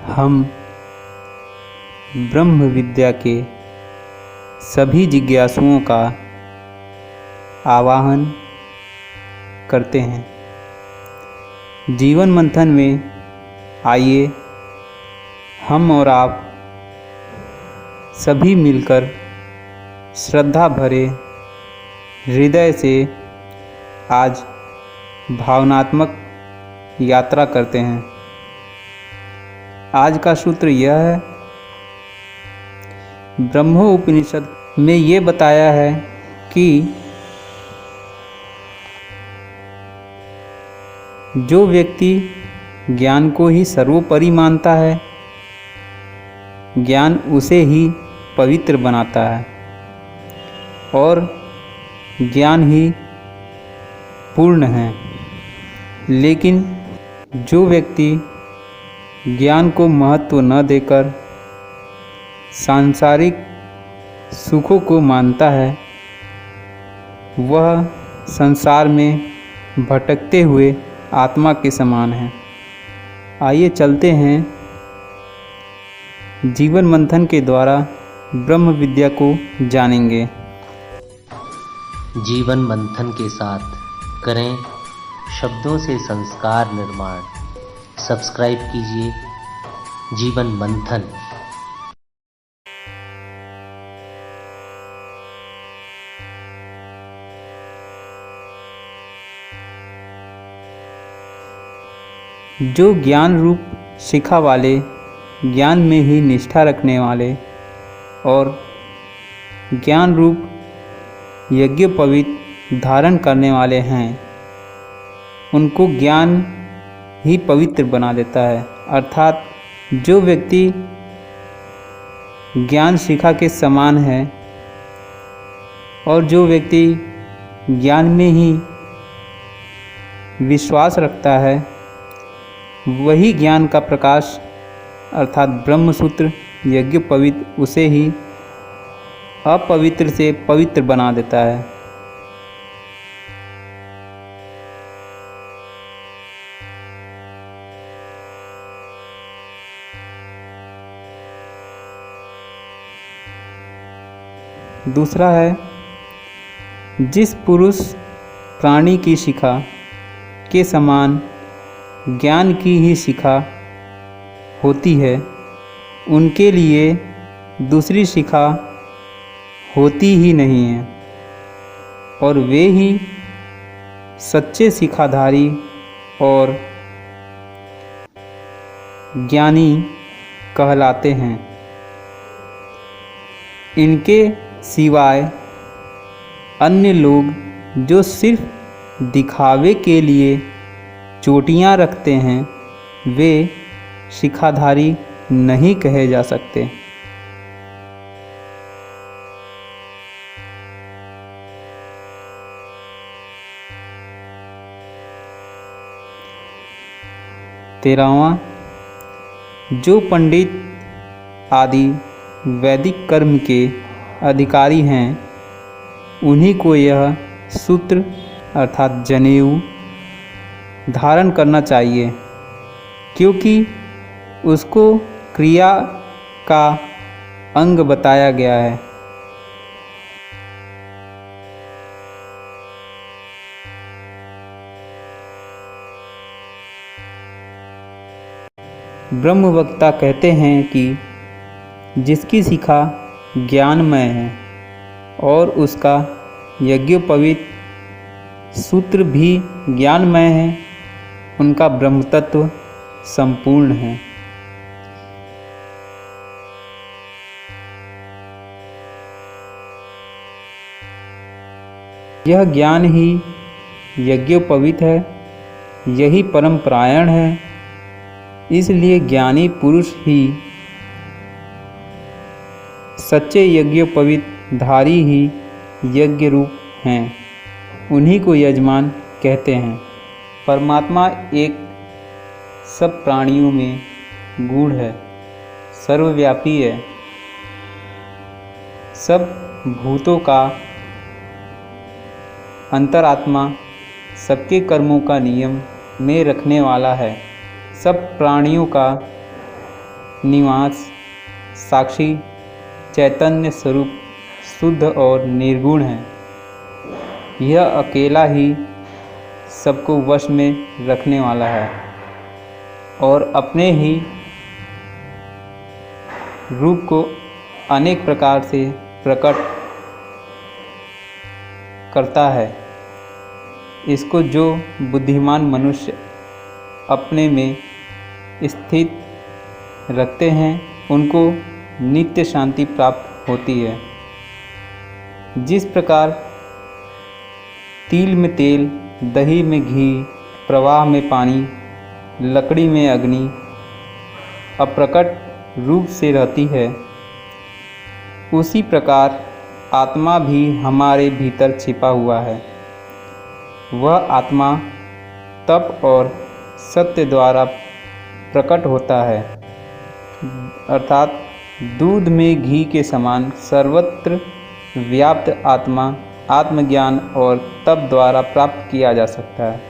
हम ब्रह्म विद्या के सभी जिज्ञासुओं का आवाहन करते हैं। जीवन मंथन में आइए हम और आप सभी मिलकर श्रद्धा भरे हृदय से आज भावनात्मक यात्रा करते हैं। आज का सूत्र यह है, ब्रह्मोपनिषद में ये बताया है कि जो व्यक्ति ज्ञान को ही सर्वोपरि मानता है, ज्ञान उसे ही पवित्र बनाता है और ज्ञान ही पूर्ण है। लेकिन जो व्यक्ति ज्ञान को महत्व न देकर सांसारिक सुखों को मानता है, वह संसार में भटकते हुए आत्मा के समान है। आइए चलते हैं जीवन मंथन के द्वारा ब्रह्म विद्या को जानेंगे। जीवन मंथन के साथ करें शब्दों से संस्कार निर्माण। सब्सक्राइब कीजिए जीवन मंथन। जो ज्ञान रूप शिखा वाले, ज्ञान में ही निष्ठा रखने वाले और ज्ञान रूप यज्ञोपवीत धारण करने वाले हैं, उनको ज्ञान ही पवित्र बना देता है। अर्थात जो व्यक्ति ज्ञान शिखा के समान है और जो व्यक्ति ज्ञान में ही विश्वास रखता है, वही ज्ञान का प्रकाश अर्थात ब्रह्मसूत्र यज्ञोपवीत उसे ही अपवित्र से पवित्र बना देता है। दूसरा है, जिस पुरुष प्राणी की शिखा के समान ज्ञान की ही शिखा होती है, उनके लिए दूसरी शिखा होती ही नहीं है और वे ही सच्चे शिखाधारी और ज्ञानी कहलाते हैं। इनके सिवाय अन्य लोग जो सिर्फ दिखावे के लिए चोटियां रखते हैं, वे शिखाधारी नहीं कहे जा सकते। तेरहवां, जो पंडित आदि वैदिक कर्म के अधिकारी हैं, उन्हीं को यह सूत्र अर्थात जनेऊ धारण करना चाहिए, क्योंकि उसको क्रिया का अंग बताया गया है। ब्रह्मवक्ता कहते हैं कि जिसकी शिखा ज्ञानमय है और उसका यज्ञोपवीत सूत्र भी ज्ञानमय है, उनका ब्रह्मतत्व संपूर्ण है। यह ज्ञान ही यज्ञोपवीत है, यही परम परायण है। इसलिए ज्ञानी पुरुष ही सच्चे यज्ञोपवीत धारी ही यज्ञ रूप हैं, उन्हीं को यजमान कहते हैं। परमात्मा एक सब प्राणियों में गूढ़ है, सर्वव्यापी है, सब भूतों का अंतरात्मा, सबके कर्मों का नियम में रखने वाला है, सब प्राणियों का निवास साक्षी चैतन्य स्वरूप शुद्ध और निर्गुण है। यह अकेला ही सबको वश में रखने वाला है और अपने ही रूप को अनेक प्रकार से प्रकट करता है। इसको जो बुद्धिमान मनुष्य अपने में स्थित रखते हैं उनको नित्य शांति प्राप्त होती है। जिस प्रकार तिल में तेल, दही में घी, प्रवाह में पानी, लकड़ी में अग्नि अप्रकट रूप से रहती है, उसी प्रकार आत्मा भी हमारे भीतर छिपा हुआ है। वह आत्मा तप और सत्य द्वारा प्रकट होता है, अर्थात दूध में घी के समान सर्वत्र व्याप्त आत्मा आत्मज्ञान और तप द्वारा प्राप्त किया जा सकता है।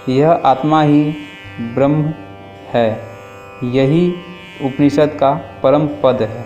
यह आत्मा ही ब्रह्म है। यही उपनिषद का परम पद है।